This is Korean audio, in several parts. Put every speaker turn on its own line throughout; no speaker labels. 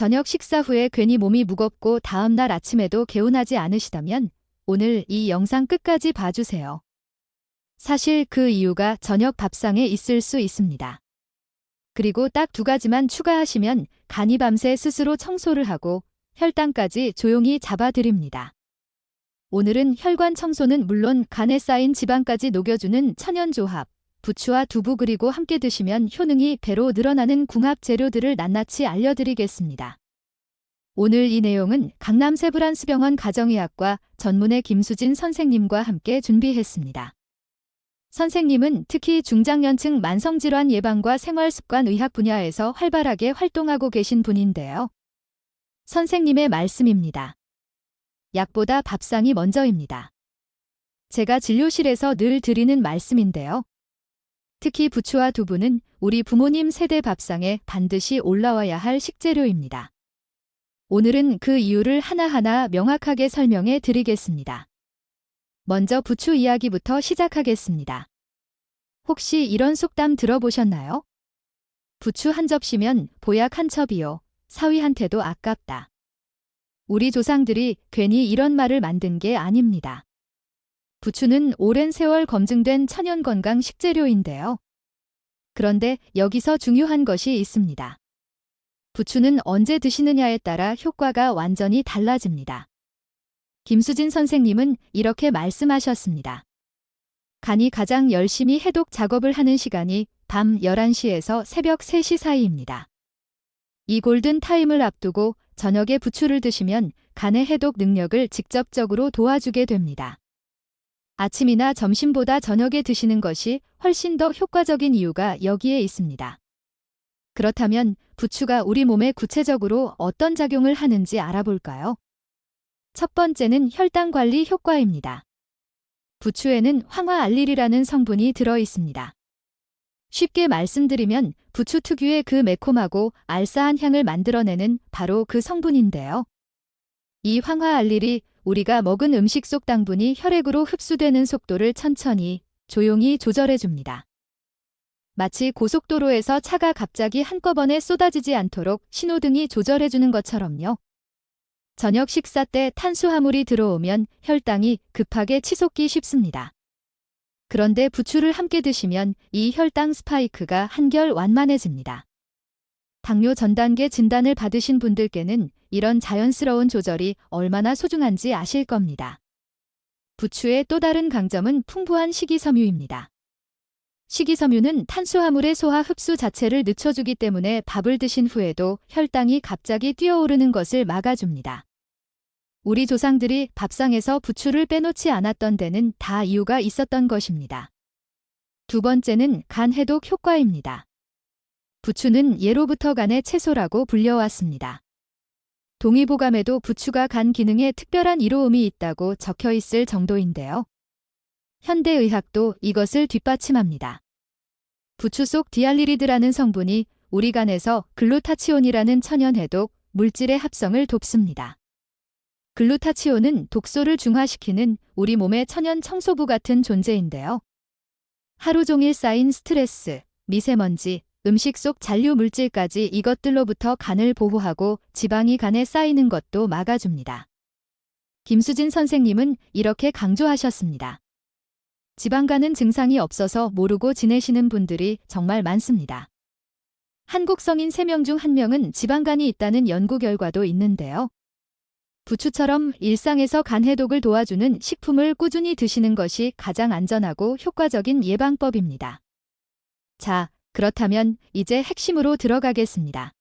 저녁 식사 후에 괜히 몸이 무겁고 다음날 아침에도 개운하지 않으시다면 오늘 이 영상 끝까지 봐주세요. 사실 그 이유가 저녁 밥상에 있을 수 있습니다. 그리고 딱 2가지만 추가하시면 간이 밤새 스스로 청소를 하고 혈당까지 조용히 잡아드립니다. 오늘은 혈관 청소는 물론 간에 쌓인 지방까지 녹여주는 천연조합, 부추와 두부 그리고 함께 드시면 효능이 배로 늘어나는 궁합 재료들을 낱낱이 알려드리겠습니다. 오늘 이 내용은 강남 세브란스병원 가정의학과 전문의 김수진 선생님과 함께 준비했습니다. 선생님은 특히 중장년층 만성질환 예방과 생활습관의학 분야에서 활발하게 활동하고 계신 분인데요. 선생님의 말씀입니다. 약보다 밥상이 먼저입니다. 제가 진료실에서 늘 드리는 말씀인데요. 특히 부추와 두부는 우리 부모님 세대 밥상에 반드시 올라와야 할 식재료입니다. 오늘은 그 이유를 하나하나 명확하게 설명해 드리겠습니다. 먼저 부추 이야기부터 시작하겠습니다. 혹시 이런 속담 들어보셨나요? 부추 한 접시면 보약 한 첩이요. 사위한테도 아깝다. 우리 조상들이 괜히 이런 말을 만든 게 아닙니다. 부추는 오랜 세월 검증된 천연 건강 식재료인데요. 그런데 여기서 중요한 것이 있습니다. 부추는 언제 드시느냐에 따라 효과가 완전히 달라집니다. 김수진 선생님은 이렇게 말씀하셨습니다. 간이 가장 열심히 해독 작업을 하는 시간이 밤 11시에서 새벽 3시 사이입니다. 이 골든 타임을 앞두고 저녁에 부추를 드시면 간의 해독 능력을 직접적으로 도와주게 됩니다. 아침이나 점심보다 저녁에 드시는 것이 훨씬 더 효과적인 이유가 여기에 있습니다. 그렇다면 부추가 우리 몸에 구체적으로 어떤 작용을 하는지 알아볼까요? 첫 번째는 혈당 관리 효과입니다. 부추에는 황화알릴이라는 성분이 들어 있습니다. 쉽게 말씀드리면 부추 특유의 그 매콤하고 알싸한 향을 만들어내는 바로 그 성분인데요. 이 황화알릴이 우리가 먹은 음식 속 당분이 혈액으로 흡수되는 속도를 천천히, 조용히 조절해줍니다. 마치 고속도로에서 차가 갑자기 한꺼번에 쏟아지지 않도록 신호등이 조절해주는 것처럼요. 저녁 식사 때 탄수화물이 들어오면 혈당이 급하게 치솟기 쉽습니다. 그런데 부추를 함께 드시면 이 혈당 스파이크가 한결 완만해집니다. 당뇨 전 단계 진단을 받으신 분들께는 이런 자연스러운 조절이 얼마나 소중한지 아실 겁니다. 부추의 또 다른 강점은 풍부한 식이섬유입니다. 식이섬유는 탄수화물의 소화 흡수 자체를 늦춰주기 때문에 밥을 드신 후에도 혈당이 갑자기 뛰어오르는 것을 막아줍니다. 우리 조상들이 밥상에서 부추를 빼놓지 않았던 데는 다 이유가 있었던 것입니다. 두 번째는 간 해독 효과입니다. 부추는 예로부터 간의 채소라고 불려왔습니다. 동의보감에도 부추가 간 기능에 특별한 이로움이 있다고 적혀 있을 정도인데요. 현대의학도 이것을 뒷받침합니다. 부추 속 디알리리드라는 성분이 우리 간에서 글루타치온이라는 천연해독 물질의 합성을 돕습니다. 글루타치온은 독소를 중화시키는 우리 몸의 천연 청소부 같은 존재인데요. 하루 종일 쌓인 스트레스, 미세먼지, 음식 속 잔류 물질까지 이것들로부터 간을 보호하고 지방이 간에 쌓이는 것도 막아줍니다. 김수진 선생님은 이렇게 강조하셨습니다. 지방간은 증상이 없어서 모르고 지내시는 분들이 정말 많습니다. 한국 성인 3명 중 1명은 지방간이 있다는 연구 결과도 있는데요. 부추처럼 일상에서 간 해독을 도와주는 식품을 꾸준히 드시는 것이 가장 안전하고 효과적인 예방법입니다. 자, 그렇다면 이제 핵심으로 들어가겠습니다.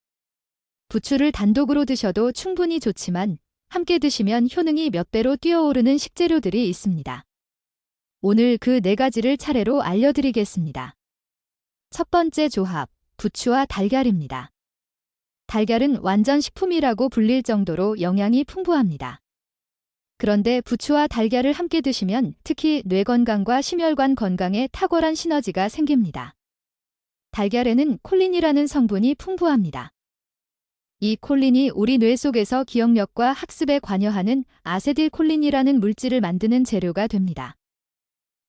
부추를 단독으로 드셔도 충분히 좋지만 함께 드시면 효능이 몇 배로 뛰어오르는 식재료들이 있습니다. 오늘 그 4가지를 차례로 알려드리겠습니다. 첫 번째 조합, 부추와 달걀입니다. 달걀은 완전 식품이라고 불릴 정도로 영양이 풍부합니다. 그런데 부추와 달걀을 함께 드시면 특히 뇌 건강과 심혈관 건강에 탁월한 시너지가 생깁니다. 달걀에는 콜린이라는 성분이 풍부합니다. 이 콜린이 우리 뇌 속에서 기억력과 학습에 관여하는 아세틸콜린이라는 물질을 만드는 재료가 됩니다.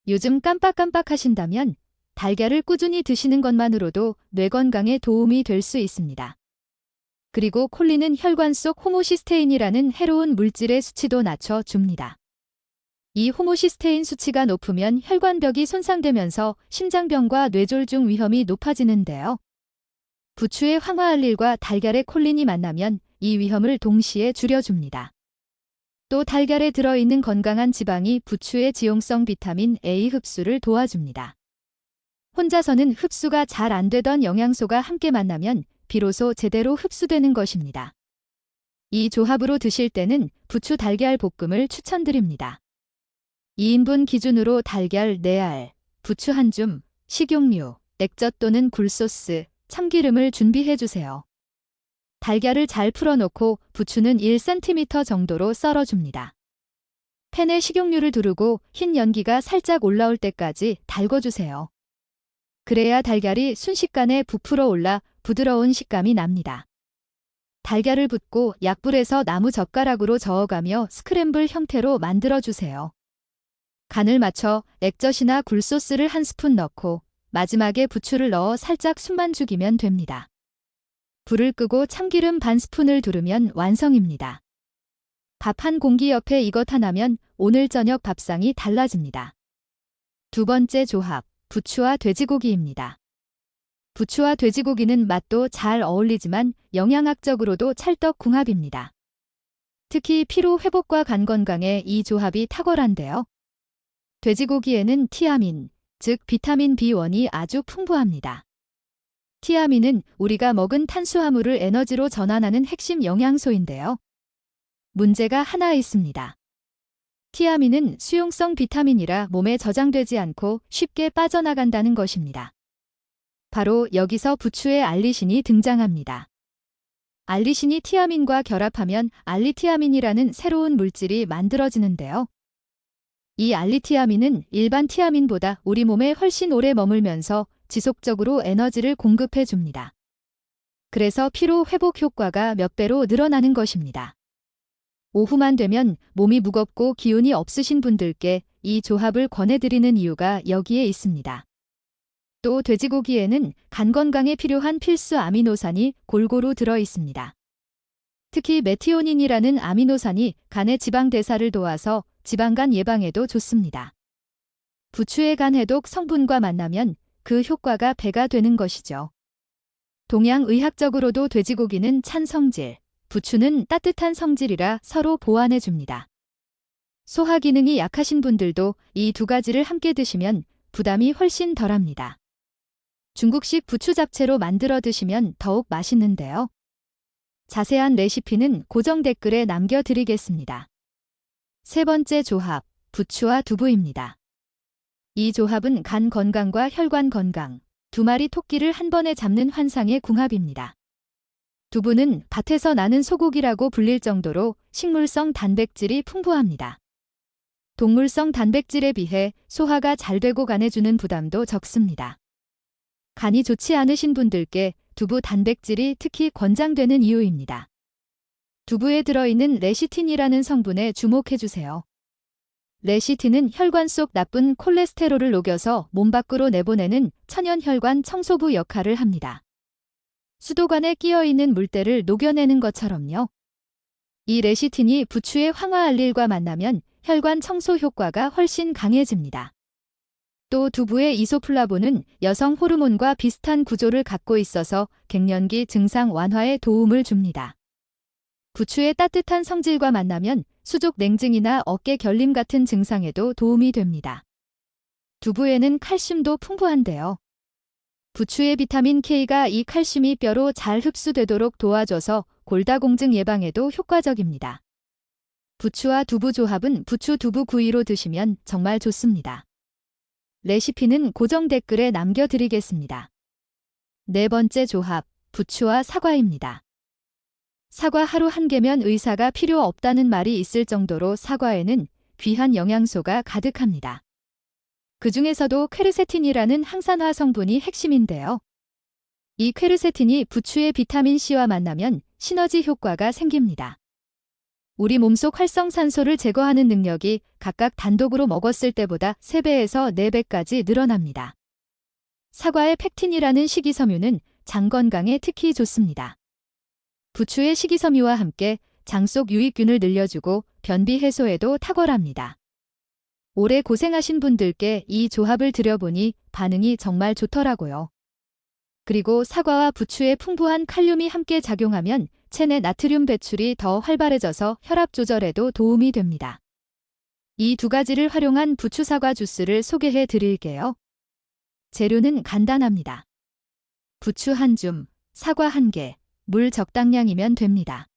요즘 깜빡깜빡하신다면 달걀을 꾸준히 드시는 것만으로도 뇌 건강에 도움이 될 수 있습니다. 그리고 콜린은 혈관 속 호모시스테인이라는 해로운 물질의 수치도 낮춰줍니다. 이 호모시스테인 수치가 높으면 혈관벽이 손상되면서 심장병과 뇌졸중 위험이 높아지는데요. 부추의 황화알릴과 달걀의 콜린이 만나면 이 위험을 동시에 줄여줍니다. 또 달걀에 들어있는 건강한 지방이 부추의 지용성 비타민 A 흡수를 도와줍니다. 혼자서는 흡수가 잘 안 되던 영양소가 함께 만나면 비로소 제대로 흡수되는 것입니다. 이 조합으로 드실 때는 부추 달걀 볶음을 추천드립니다. 2인분 기준으로 달걀 4알, 부추 1줌, 식용유, 액젓 또는 굴소스, 참기름을 준비해주세요. 달걀을 잘 풀어놓고 부추는 1cm 정도로 썰어줍니다. 팬에 식용유를 두르고 흰 연기가 살짝 올라올 때까지 달궈주세요. 그래야 달걀이 순식간에 부풀어 올라 부드러운 식감이 납니다. 달걀을 붓고 약불에서 나무 젓가락으로 저어가며 스크램블 형태로 만들어주세요. 간을 맞춰 액젓이나 굴소스를 1스푼 넣고 마지막에 부추를 넣어 살짝 숨만 죽이면 됩니다. 불을 끄고 참기름 반 스푼을 두르면 완성입니다. 밥 한 공기 옆에 이것 하나면 오늘 저녁 밥상이 달라집니다. 두 번째 조합, 부추와 돼지고기입니다. 부추와 돼지고기는 맛도 잘 어울리지만 영양학적으로도 찰떡궁합입니다. 특히 피로 회복과 간 건강에 이 조합이 탁월한데요. 돼지고기에는 티아민, 즉 비타민 B1이 아주 풍부합니다. 티아민은 우리가 먹은 탄수화물을 에너지로 전환하는 핵심 영양소인데요. 문제가 하나 있습니다. 티아민은 수용성 비타민이라 몸에 저장되지 않고 쉽게 빠져나간다는 것입니다. 바로 여기서 부추의 알리신이 등장합니다. 알리신이 티아민과 결합하면 알리티아민이라는 새로운 물질이 만들어지는데요. 이 알리티아민은 일반 티아민보다 우리 몸에 훨씬 오래 머물면서 지속적으로 에너지를 공급해 줍니다. 그래서 피로 회복 효과가 몇 배로 늘어나는 것입니다. 오후만 되면 몸이 무겁고 기운이 없으신 분들께 이 조합을 권해드리는 이유가 여기에 있습니다. 또 돼지고기에는 간 건강에 필요한 필수 아미노산이 골고루 들어 있습니다. 특히 메티오닌이라는 아미노산이 간의 지방 대사를 도와서 지방간 예방에도 좋습니다. 부추의 간 해독 성분과 만나면 그 효과가 배가 되는 것이죠. 동양의학적으로도 돼지고기는 찬 성질, 부추는 따뜻한 성질이라 서로 보완해 줍니다. 소화 기능이 약하신 분들도 이 두 가지를 함께 드시면 부담이 훨씬 덜합니다. 중국식 부추 잡채로 만들어 드시면 더욱 맛있는데요. 자세한 레시피는 고정 댓글에 남겨드리겠습니다. 세 번째 조합, 부추와 두부입니다. 이 조합은 간 건강과 혈관 건강, 두 마리 토끼를 한 번에 잡는 환상의 궁합입니다. 두부는 밭에서 나는 소고기라고 불릴 정도로 식물성 단백질이 풍부합니다. 동물성 단백질에 비해 소화가 잘 되고 간에 주는 부담도 적습니다. 간이 좋지 않으신 분들께 두부 단백질이 특히 권장되는 이유입니다. 두부에 들어있는 레시틴이라는 성분에 주목해주세요. 레시틴은 혈관 속 나쁜 콜레스테롤을 녹여서 몸 밖으로 내보내는 천연혈관 청소부 역할을 합니다. 수도관에 끼어있는 물때를 녹여내는 것처럼요. 이 레시틴이 부추의 황화알릴과 만나면 혈관 청소 효과가 훨씬 강해집니다. 또 두부의 이소플라본은 여성 호르몬과 비슷한 구조를 갖고 있어서 갱년기 증상 완화에 도움을 줍니다. 부추의 따뜻한 성질과 만나면 수족 냉증이나 어깨 결림 같은 증상에도 도움이 됩니다. 두부에는 칼슘도 풍부한데요. 부추의 비타민 K가 이 칼슘이 뼈로 잘 흡수되도록 도와줘서 골다공증 예방에도 효과적입니다. 부추와 두부 조합은 부추 두부 구이로 드시면 정말 좋습니다. 레시피는 고정 댓글에 남겨드리겠습니다. 네 번째 조합, 부추와 사과입니다. 사과 하루 한 개면 의사가 필요 없다는 말이 있을 정도로 사과에는 귀한 영양소가 가득합니다. 그 중에서도 퀘르세틴이라는 항산화 성분이 핵심인데요. 이 퀘르세틴이 부추의 비타민C와 만나면 시너지 효과가 생깁니다. 우리 몸속 활성산소를 제거하는 능력이 각각 단독으로 먹었을 때보다 3배에서 4배까지 늘어납니다. 사과의 펙틴이라는 식이섬유는 장 건강에 특히 좋습니다. 부추의 식이섬유와 함께 장 속 유익균을 늘려주고 변비 해소에도 탁월합니다. 오래 고생하신 분들께 이 조합을 드려보니 반응이 정말 좋더라고요. 그리고 사과와 부추의 풍부한 칼륨이 함께 작용하면 체내 나트륨 배출이 더 활발해져서 혈압 조절에도 도움이 됩니다. 이 두 가지를 활용한 부추 사과 주스를 소개해 드릴게요. 재료는 간단합니다. 부추 1줌, 사과 1개, 물 적당량이면 됩니다.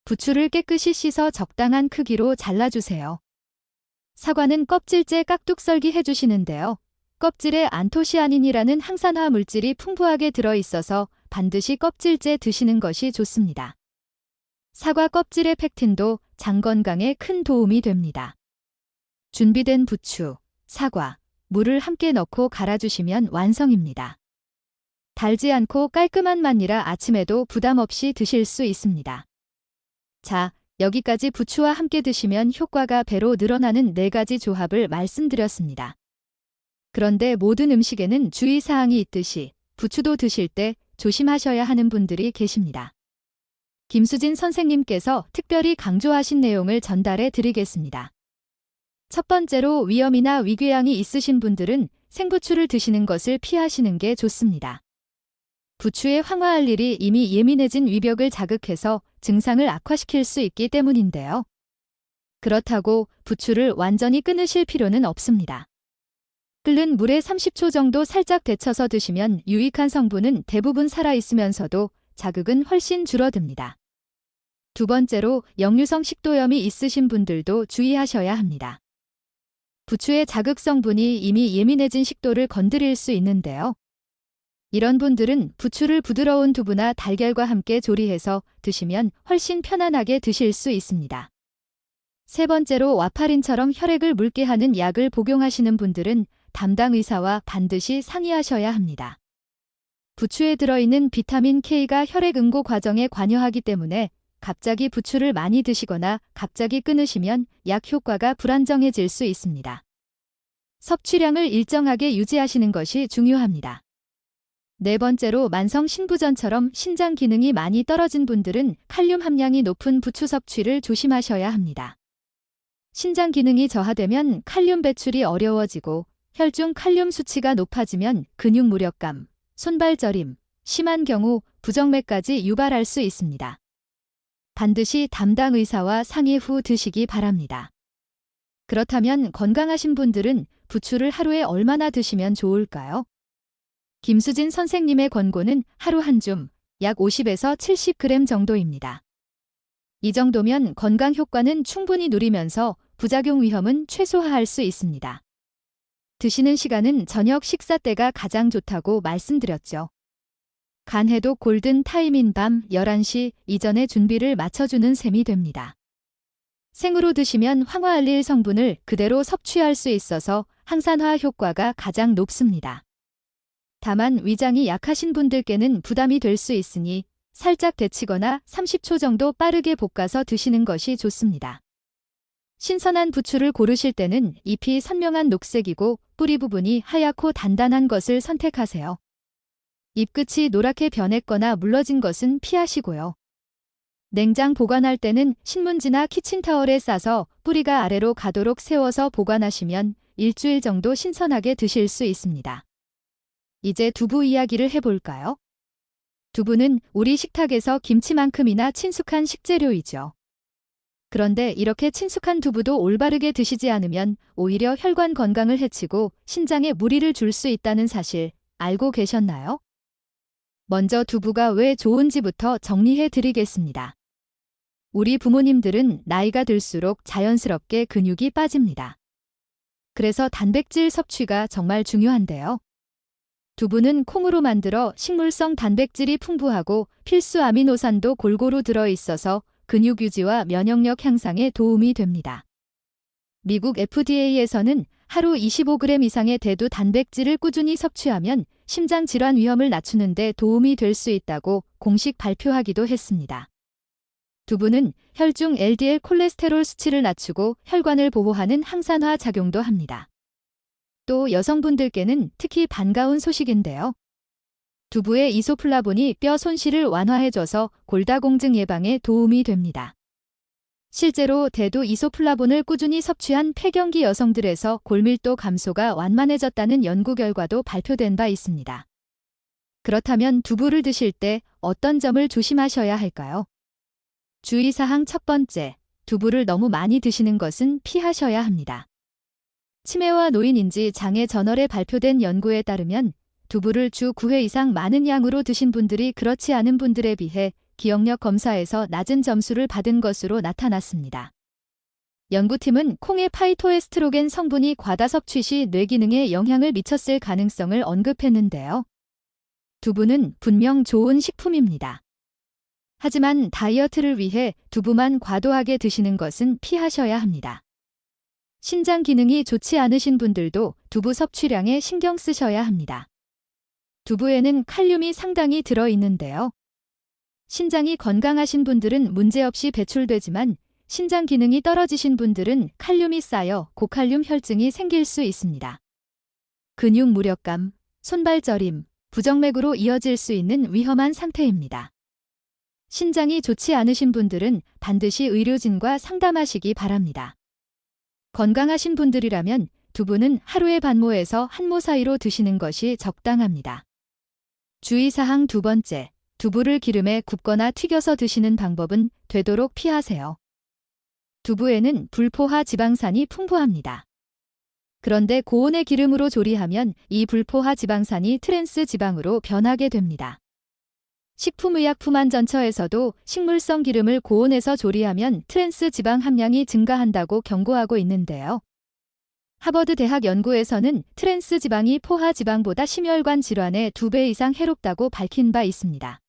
부추를 깨끗이 씻어 적당한 크기로 잘라주세요. 사과는 껍질째 깍둑 썰기 해주시는데요. 껍질에 안토시아닌이라는 항산화 물질이 풍부하게 들어있어서 반드시 껍질째 드시는 것이 좋습니다. 사과 껍질의 팩틴도 장 건강에 큰 도움이 됩니다. 준비된 부추, 사과, 물을 함께 넣고 갈아주시면 완성입니다. 달지 않고 깔끔한 맛이라 아침에도 부담 없이 드실 수 있습니다. 자, 여기까지 부추와 함께 드시면 효과가 배로 늘어나는 4가지 조합을 말씀드렸습니다. 그런데 모든 음식에는 주의사항이 있듯이 부추도 드실 때 조심하셔야 하는 분들이 계십니다. 김수진 선생님께서 특별히 강조하신 내용을 전달해 드리겠습니다. 첫 번째로 위염이나 위궤양이 있으신 분들은 생부추를 드시는 것을 피하시는 게 좋습니다. 부추의 황화알릴이 이미 예민해진 위벽을 자극해서 증상을 악화시킬 수 있기 때문인데요. 그렇다고 부추를 완전히 끊으실 필요는 없습니다. 끓는 물에 30초 정도 살짝 데쳐서 드시면 유익한 성분은 대부분 살아있으면서도 자극은 훨씬 줄어듭니다. 두 번째로 역류성 식도염이 있으신 분들도 주의하셔야 합니다. 부추의 자극 성분이 이미 예민해진 식도를 건드릴 수 있는데요. 이런 분들은 부추를 부드러운 두부나 달걀과 함께 조리해서 드시면 훨씬 편안하게 드실 수 있습니다. 세 번째로 와파린처럼 혈액을 묽게 하는 약을 복용하시는 분들은 담당 의사와 반드시 상의하셔야 합니다. 부추에 들어있는 비타민 K가 혈액 응고 과정에 관여하기 때문에 갑자기 부추를 많이 드시거나 갑자기 끊으시면 약 효과가 불안정해질 수 있습니다. 섭취량을 일정하게 유지하시는 것이 중요합니다. 네 번째로 만성 신부전처럼 신장 기능이 많이 떨어진 분들은 칼륨 함량이 높은 부추 섭취를 조심하셔야 합니다. 신장 기능이 저하되면 칼륨 배출이 어려워지고 혈중 칼륨 수치가 높아지면 근육 무력감, 손발 저림, 심한 경우 부정맥까지 유발할 수 있습니다. 반드시 담당 의사와 상의 후 드시기 바랍니다. 그렇다면 건강하신 분들은 부추를 하루에 얼마나 드시면 좋을까요? 김수진 선생님의 권고는 하루 1줌, 약 50에서 70g 정도입니다. 이 정도면 건강 효과는 충분히 누리면서 부작용 위험은 최소화할 수 있습니다. 드시는 시간은 저녁 식사 때가 가장 좋다고 말씀드렸죠. 간해독 골든 타임인 밤 11시 이전에 준비를 마쳐주는 셈이 됩니다. 생으로 드시면 황화알릴 성분을 그대로 섭취할 수 있어서 항산화 효과가 가장 높습니다. 다만 위장이 약하신 분들께는 부담이 될 수 있으니 살짝 데치거나 30초 정도 빠르게 볶아서 드시는 것이 좋습니다. 신선한 부추를 고르실 때는 잎이 선명한 녹색이고 뿌리 부분이 하얗고 단단한 것을 선택하세요. 잎끝이 노랗게 변했거나 물러진 것은 피하시고요. 냉장 보관할 때는 신문지나 키친타월에 싸서 뿌리가 아래로 가도록 세워서 보관하시면 일주일 정도 신선하게 드실 수 있습니다. 이제 두부 이야기를 해볼까요? 두부는 우리 식탁에서 김치만큼이나 친숙한 식재료이죠. 그런데 이렇게 친숙한 두부도 올바르게 드시지 않으면 오히려 혈관 건강을 해치고 신장에 무리를 줄 수 있다는 사실 알고 계셨나요? 먼저 두부가 왜 좋은지부터 정리해 드리겠습니다. 우리 부모님들은 나이가 들수록 자연스럽게 근육이 빠집니다. 그래서 단백질 섭취가 정말 중요한데요. 두부는 콩으로 만들어 식물성 단백질이 풍부하고 필수 아미노산도 골고루 들어있어서 근육 유지와 면역력 향상에 도움이 됩니다. 미국 FDA에서는 하루 25g 이상의 대두 단백질을 꾸준히 섭취하면 심장 질환 위험을 낮추는 데 도움이 될 수 있다고 공식 발표하기도 했습니다. 두부는 혈중 LDL 콜레스테롤 수치를 낮추고 혈관을 보호하는 항산화 작용도 합니다. 또 여성분들께는 특히 반가운 소식인데요. 두부의 이소플라본이 뼈 손실을 완화해줘서 골다공증 예방에 도움이 됩니다. 실제로 대두 이소플라본을 꾸준히 섭취한 폐경기 여성들에서 골밀도 감소가 완만해졌다는 연구 결과도 발표된 바 있습니다. 그렇다면 두부를 드실 때 어떤 점을 조심하셔야 할까요? 주의사항 첫 번째, 두부를 너무 많이 드시는 것은 피하셔야 합니다. 치매와 노인인지 장애 저널에 발표된 연구에 따르면 두부를 주 9회 이상 많은 양으로 드신 분들이 그렇지 않은 분들에 비해 기억력 검사에서 낮은 점수를 받은 것으로 나타났습니다. 연구팀은 콩의 파이토에스트로겐 성분이 과다 섭취 시 뇌 기능에 영향을 미쳤을 가능성을 언급했는데요. 두부는 분명 좋은 식품입니다. 하지만 다이어트를 위해 두부만 과도하게 드시는 것은 피하셔야 합니다. 신장 기능이 좋지 않으신 분들도 두부 섭취량에 신경 쓰셔야 합니다. 두부에는 칼륨이 상당히 들어있는데요. 신장이 건강하신 분들은 문제없이 배출되지만 신장 기능이 떨어지신 분들은 칼륨이 쌓여 고칼륨 혈증이 생길 수 있습니다. 근육 무력감, 손발 저림, 부정맥으로 이어질 수 있는 위험한 상태입니다. 신장이 좋지 않으신 분들은 반드시 의료진과 상담하시기 바랍니다. 건강하신 분들이라면 두부는 하루에 반모에서 한 모 사이로 드시는 것이 적당합니다. 주의사항 두 번째, 두부를 기름에 굽거나 튀겨서 드시는 방법은 되도록 피하세요. 두부에는 불포화 지방산이 풍부합니다. 그런데 고온의 기름으로 조리하면 이 불포화 지방산이 트랜스 지방으로 변하게 됩니다. 식품의약품안전처에서도 식물성 기름을 고온에서 조리하면 트랜스 지방 함량이 증가한다고 경고하고 있는데요. 하버드 대학 연구에서는 트랜스 지방이 포화 지방보다 심혈관 질환에 2배 이상 해롭다고 밝힌 바 있습니다.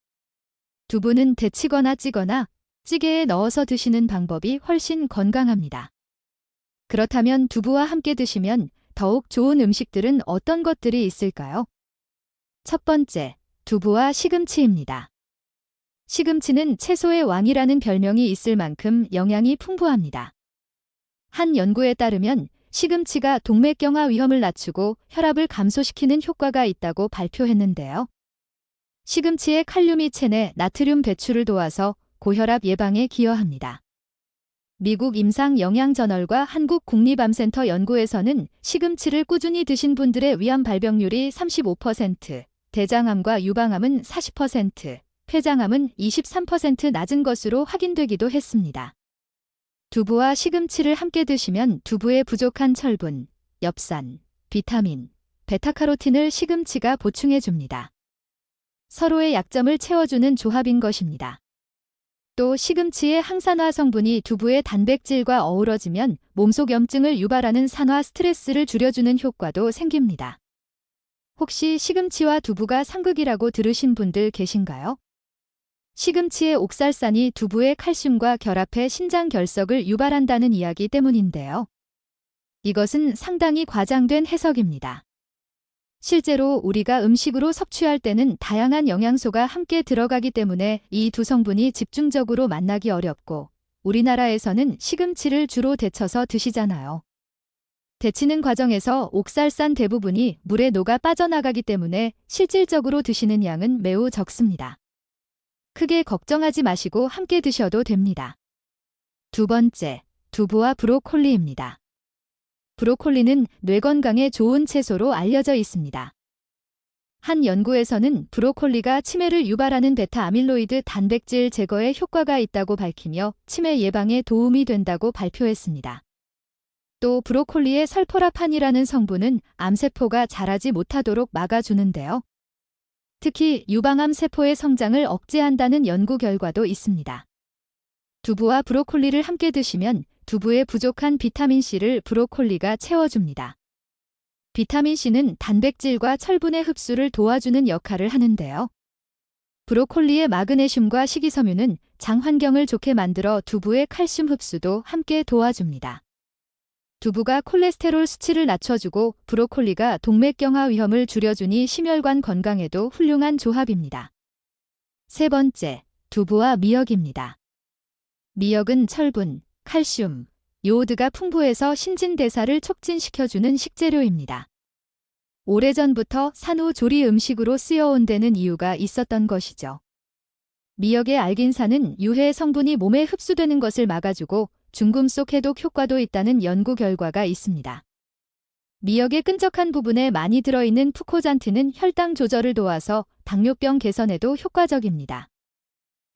두부는 데치거나 찌거나 찌개에 넣어서 드시는 방법이 훨씬 건강합니다. 그렇다면 두부와 함께 드시면 더욱 좋은 음식들은 어떤 것들이 있을까요? 첫 번째, 두부와 시금치입니다. 시금치는 채소의 왕이라는 별명이 있을 만큼 영양이 풍부합니다. 한 연구에 따르면 시금치가 동맥경화 위험을 낮추고 혈압을 감소시키는 효과가 있다고 발표했는데요. 시금치의 칼륨이 체내 나트륨 배출을 도와서 고혈압 예방에 기여합니다. 미국 임상영양저널과 한국국립암센터 연구에서는 시금치를 꾸준히 드신 분들의 위암 발병률이 35%, 대장암과 유방암은 40%, 폐장암은 23% 낮은 것으로 확인되기도 했습니다. 두부와 시금치를 함께 드시면 두부에 부족한 철분, 엽산, 비타민, 베타카로틴을 시금치가 보충해줍니다. 서로의 약점을 채워주는 조합인 것입니다. 또 시금치의 항산화 성분이 두부의 단백질과 어우러지면 몸속 염증을 유발하는 산화 스트레스를 줄여주는 효과도 생깁니다. 혹시 시금치와 두부가 상극이라고 들으신 분들 계신가요? 시금치의 옥살산이 두부의 칼슘과 결합해 신장 결석을 유발한다는 이야기 때문인데요. 이것은 상당히 과장된 해석입니다. 실제로 우리가 음식으로 섭취할 때는 다양한 영양소가 함께 들어가기 때문에 이 두 성분이 집중적으로 만나기 어렵고 우리나라에서는 시금치를 주로 데쳐서 드시잖아요. 데치는 과정에서 옥살산 대부분이 물에 녹아 빠져나가기 때문에 실질적으로 드시는 양은 매우 적습니다. 크게 걱정하지 마시고 함께 드셔도 됩니다. 두 번째, 두부와 브로콜리입니다. 브로콜리는 뇌 건강에 좋은 채소로 알려져 있습니다. 한 연구에서는 브로콜리가 치매를 유발하는 베타 아밀로이드 단백질 제거에 효과가 있다고 밝히며 치매 예방에 도움이 된다고 발표했습니다. 또 브로콜리의 설포라판이라는 성분은 암세포가 자라지 못하도록 막아주는데요. 특히 유방암 세포의 성장을 억제한다는 연구 결과도 있습니다. 두부와 브로콜리를 함께 드시면 두부에 부족한 비타민C를 브로콜리가 채워줍니다. 비타민C는 단백질과 철분의 흡수를 도와주는 역할을 하는데요. 브로콜리의 마그네슘과 식이섬유는 장 환경을 좋게 만들어 두부의 칼슘 흡수도 함께 도와줍니다. 두부가 콜레스테롤 수치를 낮춰주고 브로콜리가 동맥경화 위험을 줄여주니 심혈관 건강에도 훌륭한 조합입니다. 세 번째, 두부와 미역입니다. 미역은 철분, 칼슘, 요오드가 풍부해서 신진대사를 촉진시켜주는 식재료입니다. 오래전부터 산후조리 음식으로 쓰여온 데는 이유가 있었던 것이죠. 미역의 알긴산은 유해 성분이 몸에 흡수되는 것을 막아주고 중금속 해독 효과도 있다는 연구 결과가 있습니다. 미역의 끈적한 부분에 많이 들어있는 푸코잔틴은 혈당 조절을 도와서 당뇨병 개선에도 효과적입니다.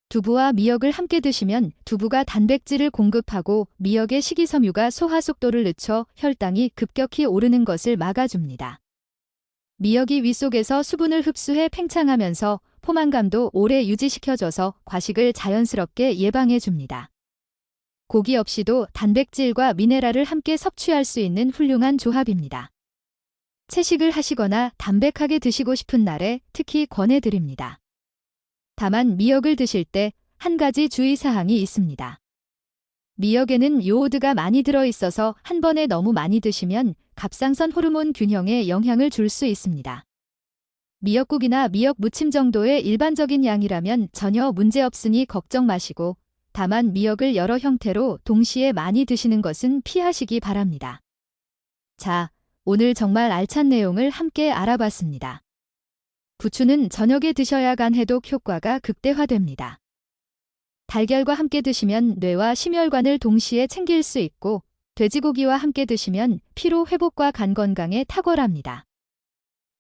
두부와 미역을 함께 드시면 두부가 단백질을 공급하고 미역의 식이섬유가 소화 속도를 늦춰 혈당이 급격히 오르는 것을 막아줍니다. 미역이 위 속에서 수분을 흡수해 팽창하면서 포만감도 오래 유지시켜줘서 과식을 자연스럽게 예방해줍니다. 고기 없이도 단백질과 미네랄을 함께 섭취할 수 있는 훌륭한 조합입니다. 채식을 하시거나 담백하게 드시고 싶은 날에 특히 권해드립니다. 다만 미역을 드실 때 한 가지 주의사항이 있습니다. 미역에는 요오드가 많이 들어있어서 한 번에 너무 많이 드시면 갑상선 호르몬 균형에 영향을 줄 수 있습니다. 미역국이나 미역 무침 정도의 일반적인 양이라면 전혀 문제없으니 걱정 마시고 다만 미역을 여러 형태로 동시에 많이 드시는 것은 피하시기 바랍니다. 자, 오늘 정말 알찬 내용을 함께 알아봤습니다. 부추는 저녁에 드셔야 간 해독 효과가 극대화됩니다. 달걀과 함께 드시면 뇌와 심혈관을 동시에 챙길 수 있고 돼지고기와 함께 드시면 피로 회복과 간 건강에 탁월합니다.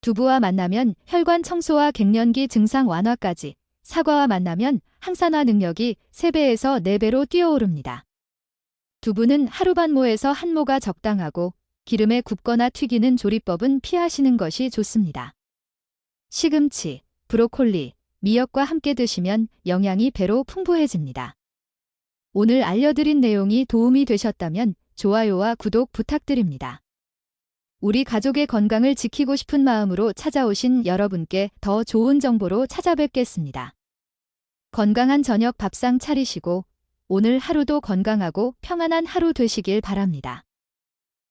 두부와 만나면 혈관 청소와 갱년기 증상 완화까지, 사과와 만나면 항산화 능력이 3배에서 4배로 뛰어오릅니다. 두부는 하루 반모에서 한 모가 적당하고 기름에 굽거나 튀기는 조리법은 피하시는 것이 좋습니다. 시금치, 브로콜리, 미역과 함께 드시면 영양이 배로 풍부해집니다. 오늘 알려드린 내용이 도움이 되셨다면 좋아요와 구독 부탁드립니다. 우리 가족의 건강을 지키고 싶은 마음으로 찾아오신 여러분께 더 좋은 정보로 찾아뵙겠습니다. 건강한 저녁 밥상 차리시고 오늘 하루도 건강하고 평안한 하루 되시길 바랍니다.